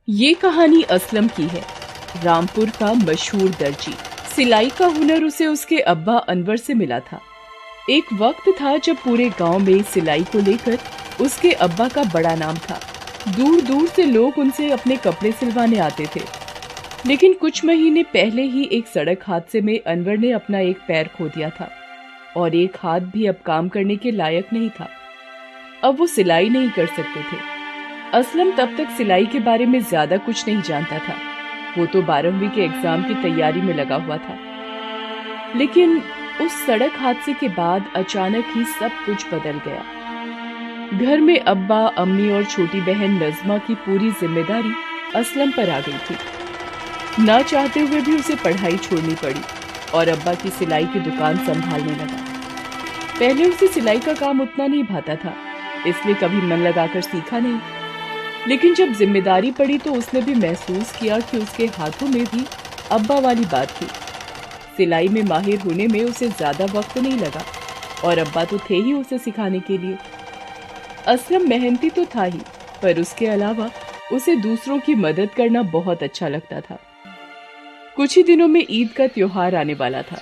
ये कहानी असलम की है। रामपुर का मशहूर दर्जी। सिलाई का हुनर उसे उसके अब्बा अनवर से मिला था। एक वक्त था जब पूरे गांव में सिलाई को लेकर उसके अब्बा का बड़ा नाम था। दूर दूर से लोग उनसे अपने कपड़े सिलवाने आते थे। लेकिन कुछ महीने पहले ही एक सड़क हादसे में अनवर ने अपना एक पैर खो दिया था और एक हाथ भी अब काम करने के लायक नहीं था। अब वो सिलाई नहीं कर सकते थे। असलम तब तक सिलाई के बारे में ज्यादा कुछ नहीं जानता था। वो तो 12वीं के एग्जाम की तैयारी में लगा हुआ था। लेकिन उस सड़क हादसे के बाद अचानक ही सब कुछ बदल गया। घर में अब्बा, अम्मी और छोटी बहन नज़मा की पूरी जिम्मेदारी असलम पर आ गई थी। ना चाहते हुए भी उसे पढ़ाई छोड़नी पड़ी और अब्बा की सिलाई की दुकान संभालने लगा। पहले उसे सिलाई का काम उतना नहीं भाता था, इसलिए कभी मन लगाकर सीखा नहीं। लेकिन जब जिम्मेदारी पड़ी तो उसने भी महसूस किया कि उसके हाथों में भी अब्बा वाली बात थी। सिलाई में माहिर होने में उसे ज्यादा वक्त नहीं लगा और अब्बा तो थे ही उसे सिखाने के लिए। असलम मेहनती तो था ही, पर उसके अलावा उसे दूसरों की मदद करना बहुत अच्छा लगता था। कुछ ही दिनों में ईद का त्योहार आने वाला था।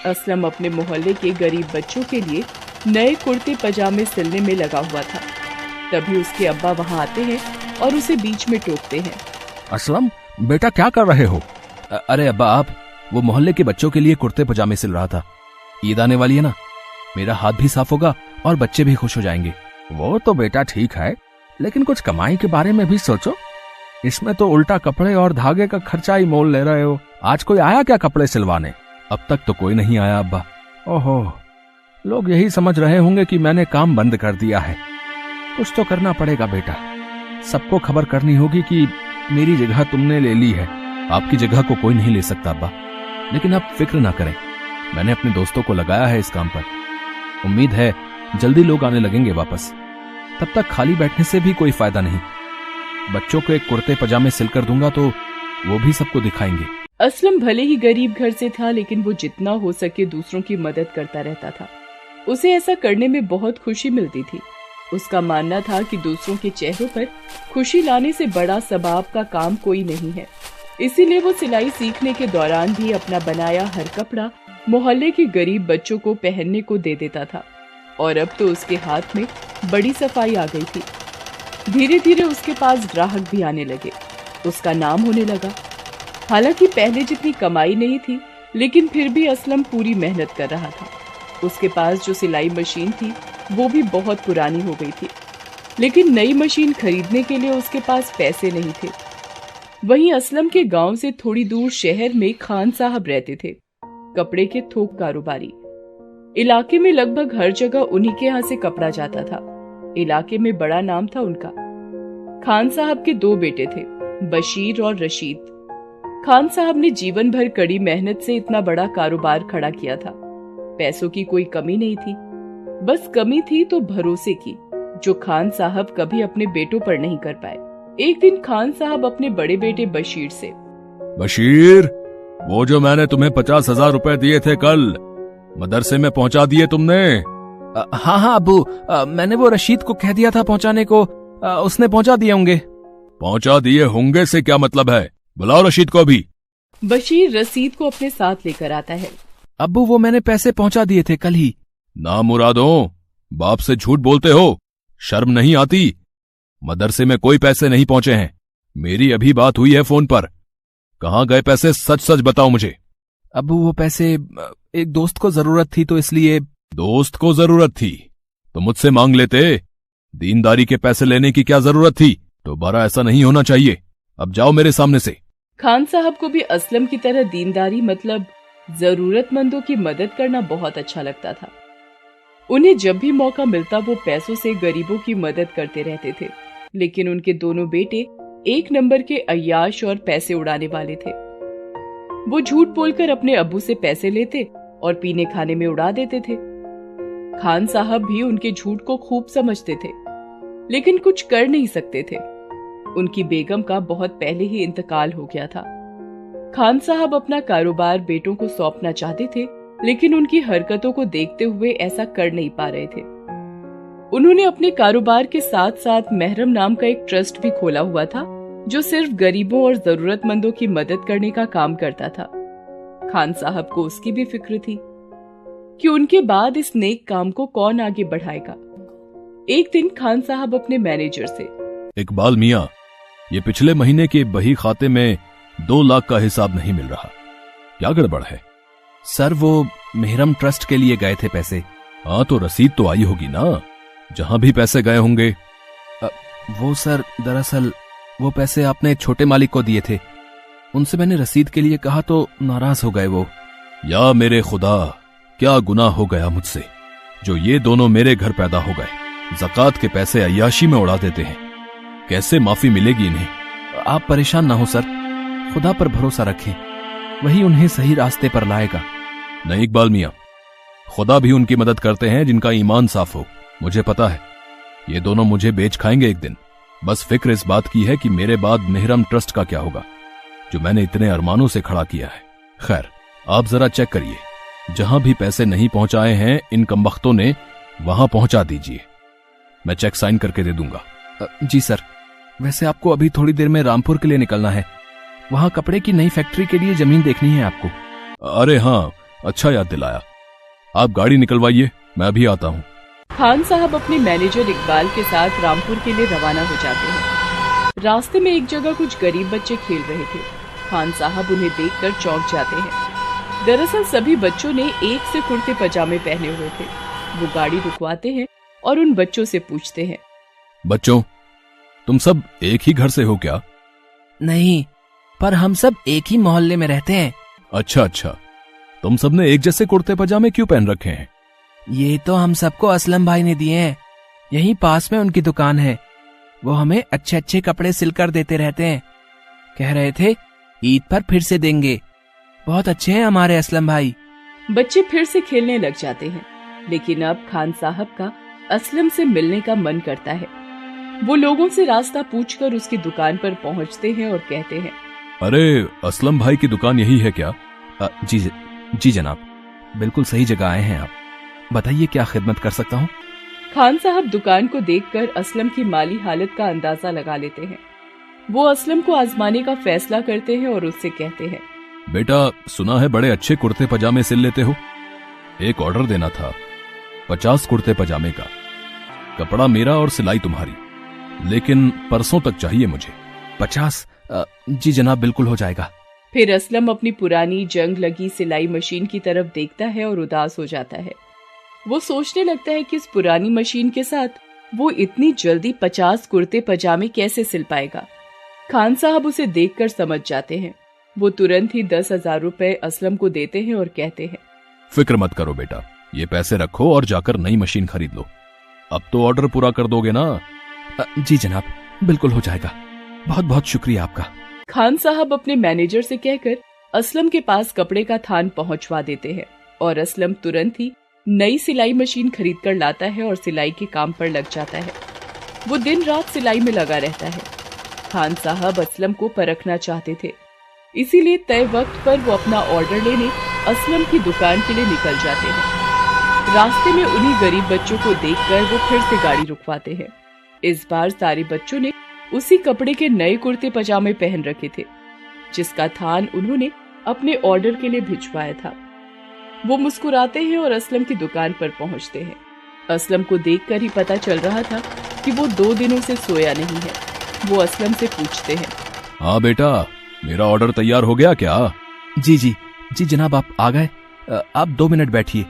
असलम अपने मोहल्ले के गरीब बच्चों के लिए नए कुर्ते पजामे सिलने में लगा हुआ था। तभी उसके अब्बा वहां आते हैं और उसे बीच में टोकते हैं। असलम, बेटा क्या कर रहे हो? अरे अब्बा, आप वो मोहल्ले के बच्चों के लिए कुर्ते पजामे सिल रहा था। ईद आने वाली है ना, मेरा हाथ भी साफ होगा और बच्चे भी खुश हो जाएंगे। वो तो बेटा ठीक है, लेकिन कुछ कमाई के बारे में भी सोचो। इसमें तो उल्टा कपड़े और धागे का खर्चा ही मोल ले रहे हो। आज कोई आया क्या कपड़े सिलवाने? अब तक तो कोई नहीं आया अब्बा। ओहो, लोग यही समझ रहे होंगे कि मैंने काम बंद कर दिया है। कुछ तो करना पड़ेगा बेटा। सबको खबर करनी होगी कि मेरी जगह तुमने ले ली है। आपकी जगह को कोई नहीं ले सकता अब्बा। लेकिन आप फिक्र ना करें, मैंने अपने दोस्तों को लगाया है इस काम पर। उम्मीद है जल्दी लोग आने लगेंगे वापस। तब तक खाली बैठने से भी कोई फायदा नहीं। बच्चों को एक कुर्ते पजामे सिलकर दूंगा तो वो भी सबको दिखाएंगे। असलम भले ही गरीब घर से था, लेकिन वो जितना हो सके दूसरों की मदद करता रहता था। उसे ऐसा करने में बहुत खुशी मिलती थी। उसका मानना था कि दूसरों के चेहरों पर खुशी लाने से बड़ा सबाब का काम कोई नहीं है। इसीलिए वो सिलाई सीखने के दौरान भी अपना बनाया हर कपड़ा मोहल्ले के गरीब बच्चों को पहनने को दे देता था। और अब तो उसके हाथ में बड़ी सफाई आ गई थी। धीरे धीरे उसके पास ग्राहक भी आने लगे। उसका नाम होने लगा। हालांकि पहले जितनी कमाई नहीं थी, लेकिन फिर भी असलम पूरी मेहनत कर रहा था। उसके पास जो सिलाई मशीन थी वो भी बहुत पुरानी हो गई थी, लेकिन नई मशीन खरीदने के लिए उसके पास पैसे नहीं थे। वहीं असलम के गांव से थोड़ी दूर शहर में खान साहब रहते थे, कपड़े के थोक कारोबारी। इलाके में लगभग हर जगह उन्हीं के यहाँ से कपड़ा जाता था। इलाके में बड़ा नाम था उनका। खान साहब के 2 बेटे थे, बशीर और रशीद। खान साहब ने जीवन भर कड़ी मेहनत से इतना बड़ा कारोबार खड़ा किया था। पैसों की कोई कमी नहीं थी, बस कमी थी तो भरोसे की, जो खान साहब कभी अपने बेटों पर नहीं कर पाए। एक दिन खान साहब अपने बड़े बेटे बशीर से, बशीर, वो जो मैंने तुम्हें 50,000 रुपए दिए थे कल, मदरसे में पहुंचा दिए तुमने? हाँ हाँ अब्बू, मैंने वो रशीद को कह दिया था पहुंचाने को। उसने पहुंचा दिए होंगे। पहुंचा दिए होंगे से क्या मतलब है? बुलाओ रशीद को भी। बशीर रसीद को अपने साथ लेकर आता है। अब्बू, वो मैंने पैसे पहुंचा दिए थे कल ही। ना मुरादों, बाप से झूठ बोलते हो, शर्म नहीं आती? मदरसे में कोई पैसे नहीं पहुंचे हैं। मेरी अभी बात हुई है फोन पर। कहाँ गए पैसे? सच सच बताओ मुझे। अब्बू, वो पैसे एक दोस्त को जरूरत थी तो इसलिए। दोस्त को जरूरत थी तो मुझसे मांग लेते। दीनदारी के पैसे लेने की क्या जरूरत थी? दोबारा ऐसा नहीं होना चाहिए। अब जाओ मेरे सामने से। खान साहब को भी असलम की तरह दीनदारी मतलब जरूरतमंदों की मदद करना बहुत अच्छा लगता था। उन्हें जब भी मौका मिलता वो पैसों से गरीबों की मदद करते रहते थे। लेकिन उनके दोनों बेटे एक नंबर के अय्याश और पैसे उड़ाने वाले थे। वो झूठ बोलकर अपने अब्बू से पैसे लेते और पीने खाने में उड़ा देते थे। खान साहब भी उनके झूठ को खूब समझते थे, लेकिन कुछ कर नहीं सकते थे। उनकी बेगम का बहुत पहले ही इंतकाल हो गया था। खान साहब अपना कारोबार बेटों को सौंपना चाहते थे, लेकिन उनकी हरकतों को देखते हुए ऐसा कर नहीं पा रहे थे। उन्होंने अपने कारोबार के साथ साथ महरम नाम का एक ट्रस्ट भी खोला हुआ था, जो सिर्फ गरीबों और जरूरतमंदों की मदद करने का काम करता था। खान साहब को उसकी भी फिक्र थी कि उनके बाद इस नेक काम को कौन आगे बढ़ाएगा। एक दिन खान साहब अपने मैनेजर से, इकबाल मियां, ये पिछले महीने के बही खाते में 2 लाख का हिसाब नहीं मिल रहा, क्या गड़बड़ है? सर वो मेहरम ट्रस्ट के लिए गए थे पैसे। हाँ तो रसीद तो आई होगी ना, जहां भी पैसे गए होंगे। वो सर दरअसल वो पैसे आपने छोटे मालिक को दिए थे, उनसे मैंने रसीद के लिए कहा तो नाराज हो गए वो। या मेरे खुदा, क्या गुनाह हो गया मुझसे जो ये दोनों मेरे घर पैदा हो गए। ज़कात के पैसे अय्याशी में उड़ा देते हैं, कैसे माफी मिलेगी इन्हें? आप परेशान ना हो सर, खुदा पर भरोसा रखें, वही उन्हें सही रास्ते पर लाएगा। नहीं इकबाल मियां, खुदा भी उनकी मदद करते हैं जिनका ईमान साफ हो। मुझे पता है ये दोनों मुझे बेच खाएंगे एक दिन। बस फिक्र इस बात की है कि मेरे बाद मेहरम ट्रस्ट का क्या होगा, जो मैंने इतने अरमानों से खड़ा किया है। खैर, आप जरा चेक करिए, जहां भी पैसे नहीं पहुंचाए हैं इन कमबख्तों ने, वहां पहुंचा दीजिए। मैं चेक साइन करके दे दूंगा। जी सर। वैसे आपको अभी थोड़ी देर में रामपुर के लिए निकलना है, वहां कपड़े की नई फैक्ट्री के लिए जमीन देखनी है आपको। अरे हाँ, अच्छा याद दिलाया। आप गाड़ी निकलवाइए, मैं अभी आता हूँ। खान साहब अपने मैनेजर इकबाल के साथ रामपुर के लिए रवाना हो जाते हैं। रास्ते में एक जगह कुछ गरीब बच्चे खेल रहे थे। खान साहब उन्हें देखकर चौंक जाते हैं। दरअसल सभी बच्चों ने एक से कुर्ते पजामे पहने हुए थे। वो गाड़ी रुकवाते हैं और उन बच्चों से पूछते हैं, बच्चों, तुम सब एक ही घर से हो क्या? नहीं, पर हम सब एक ही मोहल्ले में रहते हैं। अच्छा अच्छा, तुम सबने एक जैसे कुर्ते पजामे क्यों पहन रखे हैं? ये तो हम सबको असलम भाई ने दिए हैं, यहीं पास में उनकी दुकान है, वो हमें अच्छे अच्छे कपड़े सिलकर देते रहते हैं। कह रहे थे ईद पर फिर से देंगे, बहुत अच्छे हैं हमारे असलम भाई। बच्चे फिर से खेलने लग जाते हैं, लेकिन अब खान साहब का असलम से मिलने का मन करता है। वो लोगों से रास्ता पूछकर उसकी दुकान पर पहुंचते हैं और कहते हैं, अरे असलम भाई की दुकान यही है क्या? जी जनाब, बिल्कुल सही जगह आए हैं आप, बताइए क्या खिदमत कर सकता हूँ? खान साहब दुकान को देखकर असलम की माली हालत का अंदाजा लगा लेते हैं। वो असलम को आजमाने का फैसला करते हैं और उससे कहते हैं, बेटा सुना है बड़े अच्छे कुर्ते पजामे सिल लेते हो, एक ऑर्डर देना था 50 कुर्ते पजामे का। कपड़ा मेरा और सिलाई तुम्हारी, लेकिन परसों तक चाहिए मुझे। 50? जी जनाब, बिल्कुल हो जाएगा। फिर असलम अपनी पुरानी जंग लगी सिलाई मशीन की तरफ देखता है और उदास हो जाता है। वो सोचने लगता है कि इस पुरानी मशीन के साथ वो इतनी जल्दी 50 कुर्ते पजामे कैसे सिल पाएगा। खान साहब उसे देखकर समझ जाते हैं। वो तुरंत ही 10,000 रुपए असलम को देते हैं और कहते हैं, फिक्र मत करो बेटा, ये पैसे रखो और जाकर नई मशीन खरीद लो। अब तो ऑर्डर पूरा कर दोगे ना? जी जनाब, बिल्कुल हो जाएगा, बहुत बहुत शुक्रिया आपका। खान साहब अपने मैनेजर से कहकर असलम के पास कपड़े का थान पहुंचवा देते हैं और असलम तुरंत ही नई सिलाई मशीन खरीद कर लाता है और सिलाई के काम पर लग जाता है। वो दिन रात सिलाई में लगा रहता है। खान साहब असलम को परखना चाहते थे, इसीलिए तय वक्त पर वो अपना ऑर्डर लेने असलम की दुकान के लिए निकल जाते हैं। रास्ते में उन्हीं गरीब बच्चों को देखकर वो फिर से गाड़ी रुकवाते हैं। इस बार सारे बच्चों ने उसी कपड़े के नए कुर्ते पजामे पहन रखे थे, जिसका थान उन्होंने अपने ऑर्डर के लिए भिजवाया था। वो मुस्कुराते हैं और असलम की दुकान पर पहुंचते हैं। असलम को देखकर ही पता चल रहा था कि वो 2 दिनों से सोया नहीं है। वो असलम से पूछते हैं, हाँ बेटा, मेरा ऑर्डर तैयार हो गया क्या? जी जनाब, आप आ गए? आप 2 मिनट बैठिए,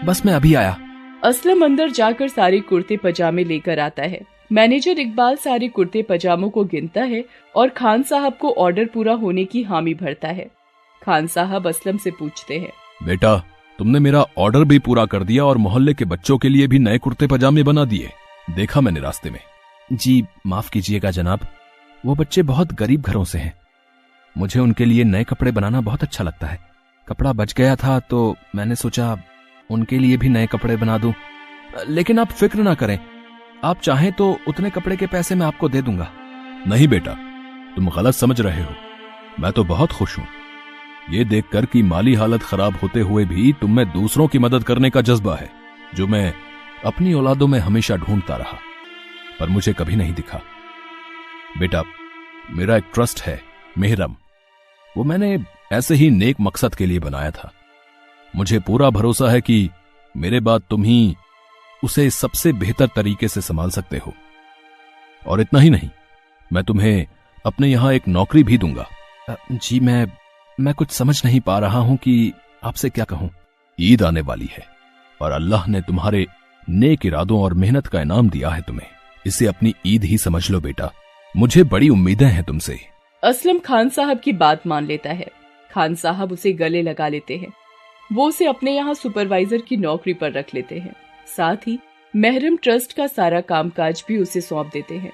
बस मैं अभी आया। असलम अंदर जाकर सारे कुर्ते पजामे लेकर आता है। मैनेजर इकबाल सारे कुर्ते पजामों को गिनता है और खान साहब को ऑर्डर पूरा होने की हामी भरता है। खान साहब असलम से पूछते हैं, बेटा तुमने मेरा ऑर्डर भी पूरा कर दिया और मोहल्ले के बच्चों के लिए भी नए कुर्ते पजामे बना दिए, देखा मैंने रास्ते में। जी माफ कीजिएगा जनाब, वो बच्चे बहुत गरीब घरों से हैं, मुझे उनके लिए नए कपड़े बनाना बहुत अच्छा लगता है। कपड़ा बच गया था तो मैंने सोचा उनके लिए भी नए कपड़े बना दूं। लेकिन आप फिक्र ना करें, आप चाहें तो उतने कपड़े के पैसे मैं आपको दे दूंगा। नहीं बेटा, तुम गलत समझ रहे हो। मैं तो बहुत खुश हूं ये देखकर कि माली हालत खराब होते हुए भी तुम में दूसरों की मदद करने का जज्बा है, जो मैं अपनी औलादों में हमेशा ढूंढता रहा पर मुझे कभी नहीं दिखा। बेटा मेरा एक ट्रस्ट है मेहरम, वो मैंने ऐसे ही नेक मकसद के लिए बनाया था। मुझे पूरा भरोसा है कि मेरे बाद तुम ही उसे सबसे बेहतर तरीके से संभाल सकते हो। और इतना ही नहीं, मैं तुम्हें अपने यहां एक नौकरी भी दूंगा। जी मैं कुछ समझ नहीं पा रहा हूं कि आपसे क्या कहूं। ईद आने वाली है और अल्लाह ने तुम्हारे नेक इरादों और मेहनत का इनाम दिया है तुम्हें। इसे अपनी ईद ही समझ लो बेटा। मुझे बड़ी उम्मीदें हैं तुमसे। असलम खान साहब की बात मान लेता है। खान साहब उसे गले लगा लेते हैं। वो उसे अपने यहाँ सुपरवाइजर की नौकरी पर रख लेते हैं। साथ ही मेहरम ट्रस्ट का सारा कामकाज भी उसे सौंप देते हैं।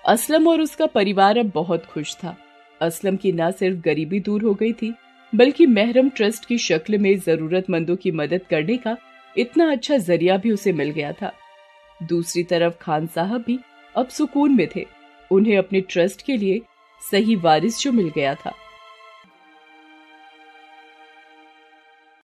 असलम और उसका परिवार अब बहुत खुश था। असलम की न सिर्फ गरीबी दूर हो गई थी, बल्कि मेहरम ट्रस्ट की शक्ल में जरूरतमंदों की मदद करने का इतना अच्छा जरिया भी उसे मिल गया था। दूसरी तरफ खान साहब भी अब सुकून में थे। उन्हें अपने ट्रस्ट के लिए सही वारिस जो मिल गया था।